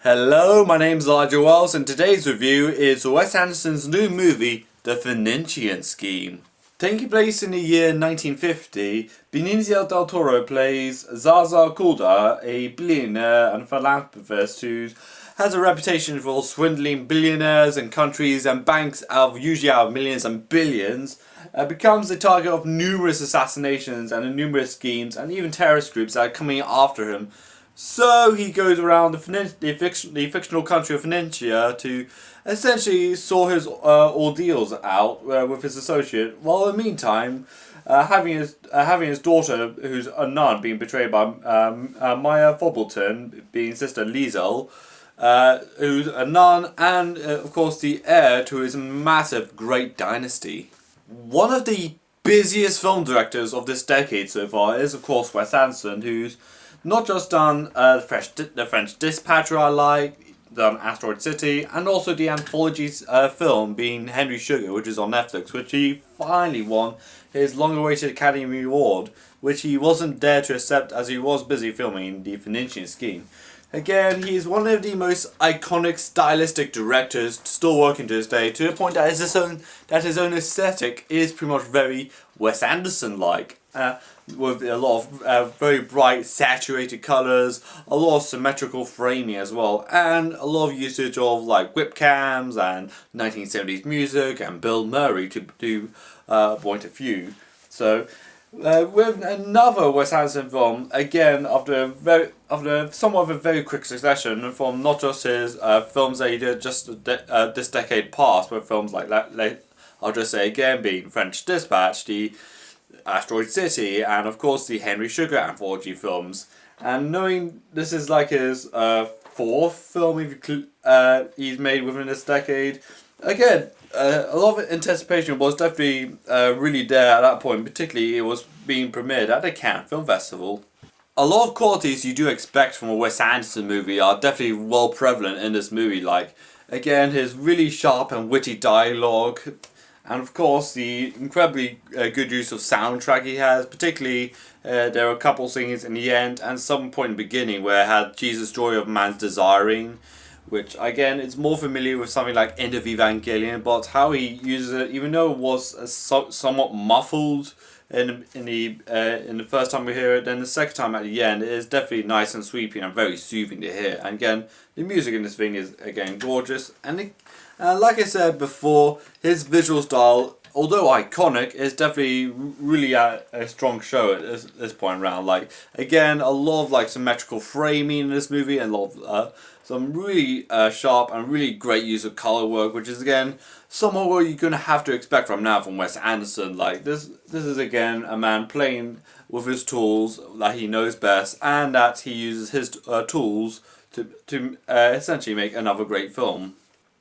Hello, my name's Elijah Wells and today's review is Wes Anderson's new movie, The Phoenician Scheme. Taking place in the year 1950, Benicio del Toro plays Zaza Kulda, a billionaire and philanthropist who has a reputation for swindling billionaires and countries and banks usually out of millions and billions, becomes the target of numerous assassinations and numerous schemes and even terrorist groups that are coming after him. So he goes around the fictional country of Phoenicia to essentially sort his ordeals out with his associate, while in the meantime having his daughter, who's a nun, being betrayed by Maya Fobbleton, being Sister Liesel, who's a nun and of course the heir to his massive great dynasty. One of the busiest film directors of this decade so far is of course Wes Anderson, who's not just done the French Dispatcher I like, done Asteroid City, and also the anthology film being Henry Sugar, which is on Netflix, which he finally won his long-awaited Academy Award, which he wasn't there to accept as he was busy filming The Phoenician Scheme. Again, he is one of the most iconic stylistic directors still working to this day, to the point that his own aesthetic is pretty much very Wes Anderson-like. With a lot of very bright saturated colours, a lot of symmetrical framing as well, and a lot of usage of like whip cams and 1970s music and Bill Murray to point a few. So with another Wes Anderson film, again after somewhat of a very quick succession from not just his films that he did just this decade past, with films like I'll just say again being French Dispatch, the Asteroid City, and of course the Henry Sugar anthology films. And knowing this is like his fourth film he's made within this decade, again, a lot of anticipation was definitely really there at that point, particularly it was being premiered at the Cannes Film Festival. A lot of qualities you do expect from a Wes Anderson movie are definitely well prevalent in this movie, like, again, his really sharp and witty dialogue, and of course the incredibly good use of soundtrack he has, particularly there are a couple scenes in the end and some point in the beginning where it had Jesus Joy of Man's Desiring, which again it's more familiar with something like End of Evangelion, but how he uses it, even though it was somewhat muffled in the first time we hear it, then the second time at the end it is definitely nice and sweeping and very soothing to hear. And again, the music in this thing is again gorgeous, and like I said before, his visual style, although iconic, is definitely really a strong show at this point around. Like, again, a lot of like symmetrical framing in this movie, and a lot of some really sharp and really great use of color work, which is again somewhat what you're gonna have to expect from Wes Anderson. Like this is again a man playing with his tools that he knows best, and that he uses his tools to essentially make another great film.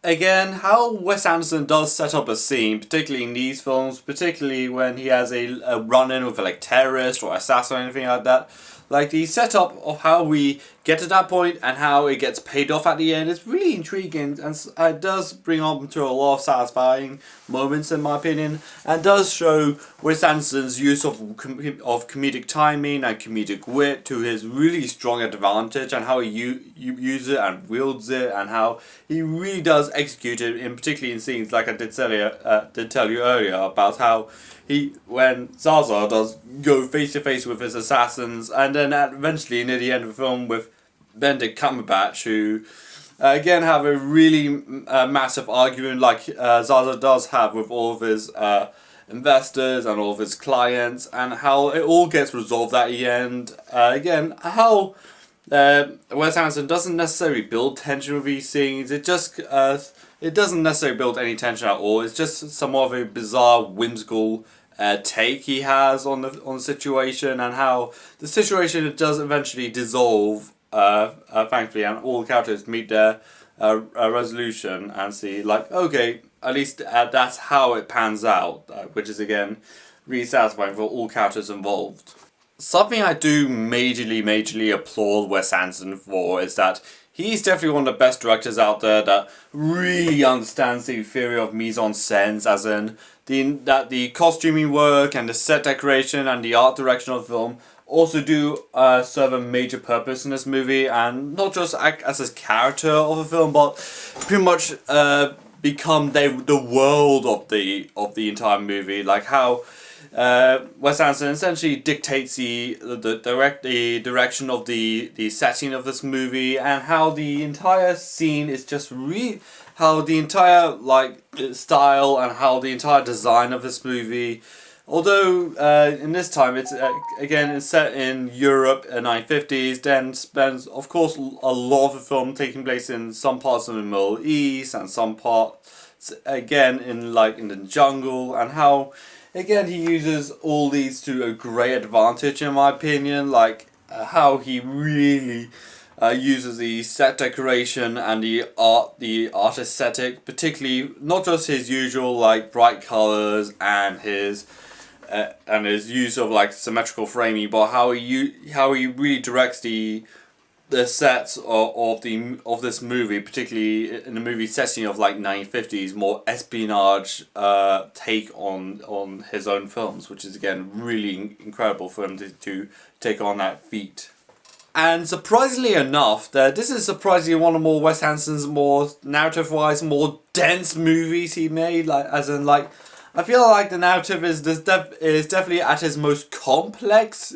Again, how Wes Anderson does set up a scene, particularly in these films, particularly when he has a run-in with a terrorist or assassin or anything like that, like the setup of how we get to that point and how it gets paid off at the end is really intriguing, and it does bring on to a lot of satisfying moments in my opinion, and does show Wes Anderson's use of comedic timing and comedic wit to his really strong advantage, and how he uses it and wields it, and how he really does execute it, particularly in scenes like I did tell you earlier about how when Zaza does go face to face with his assassins, and then eventually near the end of the film with Benedict Cumberbatch, who again have a really massive argument like Zaza does have with all of his investors and all of his clients, and how it all gets resolved at the end. Again, how Wes Anderson doesn't necessarily build tension with these scenes. It doesn't necessarily build any tension at all. It's just somewhat of a bizarre, whimsical take he has on the situation, and how the situation does eventually dissolve, thankfully, and all the characters meet their resolution and see, like, okay, at least that's how it pans out, which is again really satisfying for all characters involved. Something I do majorly applaud Wes Anderson for is that he's definitely one of the best directors out there that really understands the theory of mise-en-scène, as in that the costuming work and the set decoration and the art direction of the film also do serve a major purpose in this movie, and not just act as a character of a film, but pretty much become the world of the entire movie. Like how Wes Anderson essentially dictates the direction of the setting of this movie, and how the entire scene is just how the entire like style and how the entire design of this movie. Although in this time it's again it's set in Europe in 1950s, then spends of course a lot of the film taking place in some parts of the Middle East and some parts again in the jungle, and how again he uses all these to a great advantage in my opinion. Like how he really uses the set decoration and the art aesthetic, particularly not just his usual like bright colors and his use of like symmetrical framing, but how he really directs the sets of this movie, particularly in the movie setting of like 1950s, more espionage take on his own films, which is again really incredible for him to take on that feat. And surprisingly enough, this is surprisingly one of more Wes Anderson's more narrative-wise, more dense movies he made. Like as in like, I feel like the narrative is definitely at its most complex,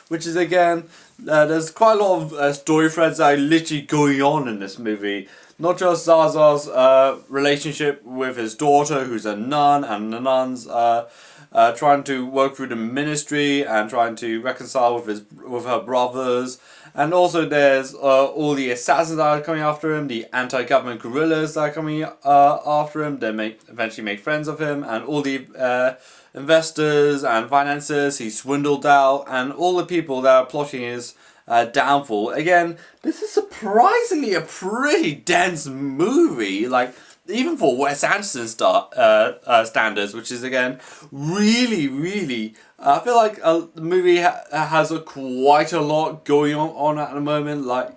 which is again, there's quite a lot of story threads that are literally going on in this movie. Not just Zaza's relationship with his daughter, who's a nun, and the nuns trying to work through the ministry and trying to reconcile with her brothers. And also there's all the assassins that are coming after him, the anti-government guerrillas that are coming after him. They eventually make friends of him, and all the investors and financiers he swindled out, and all the people that are plotting his downfall. Again, this is surprisingly a pretty dense movie, like even for Wes Anderson standards, which is again really. I feel like the movie has quite a lot going on at the moment. Like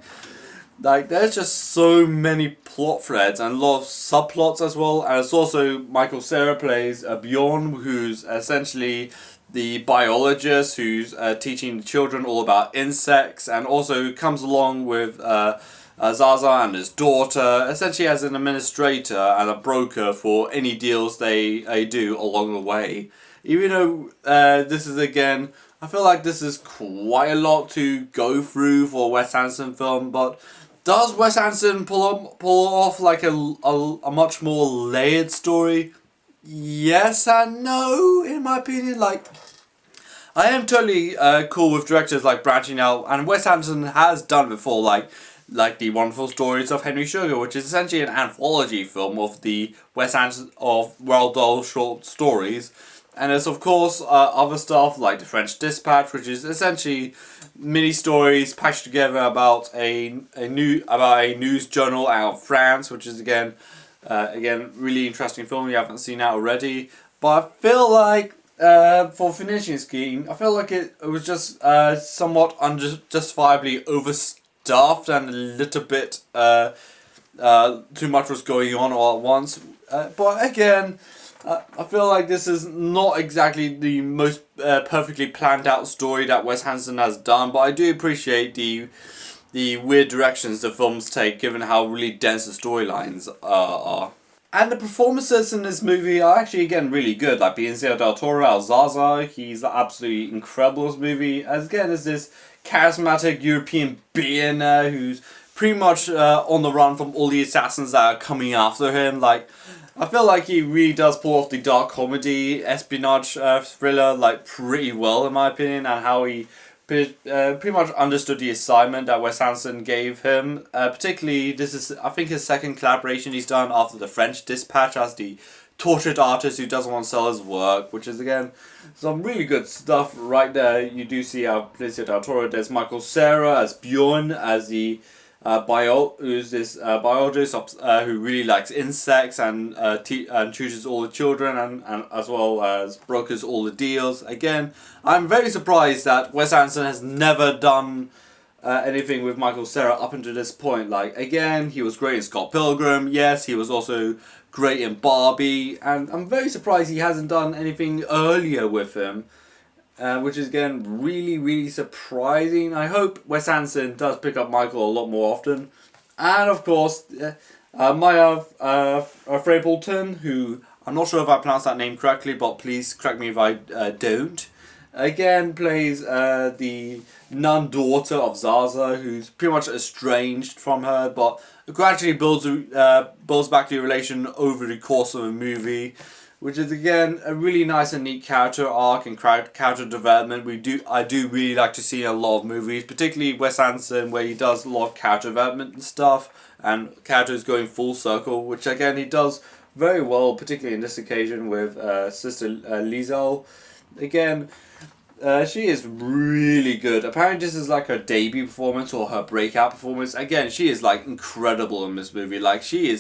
there's just so many plot threads and a lot of subplots as well. And it's also Michael Cera plays Bjorn, who's essentially the biologist who's teaching children all about insects, and also comes along with Zaza and his daughter, essentially as an administrator and a broker for any deals they do along the way. Even though this is again, I feel like this is quite a lot to go through for a Wes Anderson film, but does Wes Anderson pull off like a much more layered story? Yes and no, in my opinion. Like, I am totally cool with directors like branching out, and Wes Anderson has done before, like the Wonderful Stories of Henry Sugar, which is essentially an anthology film of the Wes Anderson of Roald Dahl short stories. And there's of course other stuff like The French Dispatch, which is essentially mini stories patched together about a news journal out of France, which is again really interesting film you haven't seen that already. But I feel like for Phoenician Scheme, I feel like it was just somewhat unjustifiably overstuffed and a little bit too much was going on all at once. But again, I feel like this is not exactly the most perfectly planned out story that Wes Anderson has done, but I do appreciate the weird directions the films take, given how really dense the storylines are. And the performances in this movie are actually again really good. Like Benicio del Toro as Zaza, he's absolutely incredible in this movie. As again as this charismatic European billionaire who's pretty much on the run from all the assassins that are coming after him. Like, I feel like he really does pull off the dark comedy espionage thriller like pretty well in my opinion, and how he pretty much understood the assignment that Wes Anderson gave him. Particularly, this is I think his second collaboration he's done after The French Dispatch as the tortured artist who doesn't want to sell his work, which is again some really good stuff right there. You do see Benicio del Toro. There's Michael Cera as Bjorn, as the who's this biologist who really likes insects and tutors all the children and as well as brokers all the deals. Again, I'm very surprised that Wes Anderson has never done anything with Michael Cera up until this point. Like, again, he was great in Scott Pilgrim. Yes, he was also great in Barbie, and I'm very surprised he hasn't done anything earlier with him. which is again really surprising. I hope Wes Anderson does pick up Michael a lot more often. And of course, Maya Frableton, who I'm not sure if I pronounced that name correctly, but please correct me if I don't. Again, plays the nun daughter of Zaza, who's pretty much estranged from her, but gradually builds back the relation over the course of the movie, which is again a really nice and neat character arc and character development. I do really like to see in a lot of movies, particularly Wes Anderson, where he does a lot of character development and stuff, and characters going full circle, which again he does very well, particularly in this occasion with Sister Liesel. Again, she is really good. Apparently this is like her debut performance or her breakout performance. Again, she is like incredible in this movie. Like she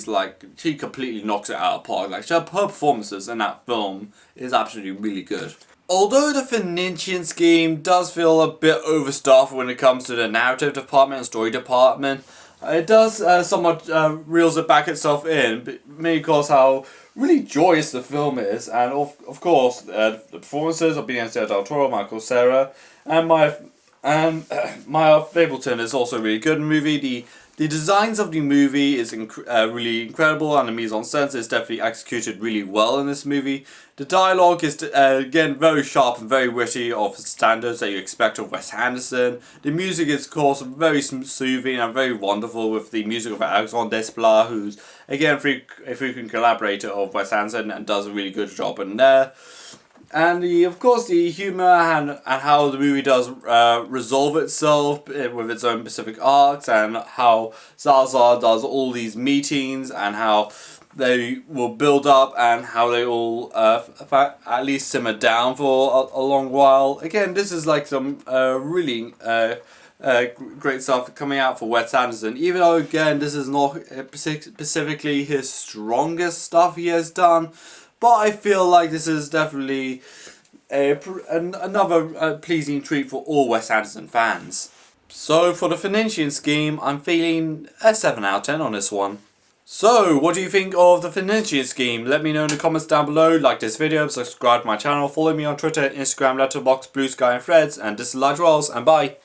completely knocks it out of the park. Like her performances in that film is absolutely really good. Although the Phoenician scheme does feel a bit overstaffed when it comes to the narrative department and story department, it does somewhat reels it back itself in, mainly because how really joyous the film is, and of course the performances of Benicio del Toro, Michael Cera, and Maya Fableton is also really good in the movie. The designs of the movie is really incredible, and the mise en scène is definitely executed really well in this movie. The dialogue is again very sharp and very witty of standards that you expect of Wes Anderson. The music is of course very soothing and very wonderful, with the music of Alexandre Desplat, who's again a frequent collaborator of Wes Anderson and does a really good job in there. And of course the humour and how the movie does resolve itself with its own specific arcs, and how Zaza does all these meetings and how they will build up and how they all at least simmer down for a long while. Again, this is like some really great stuff coming out for Wes Anderson, even though again this is not specifically his strongest stuff he has done. But I feel like this is definitely another pleasing treat for all Wes Anderson fans. So for the Phoenician scheme, I'm feeling a 7 out of 10 on this one. So, what do you think of the Phoenician scheme? Let me know in the comments down below. Like this video, subscribe to my channel, follow me on Twitter, Instagram, Letterboxd, Blue Sky and Threads, and this is Elijah Wells, and bye!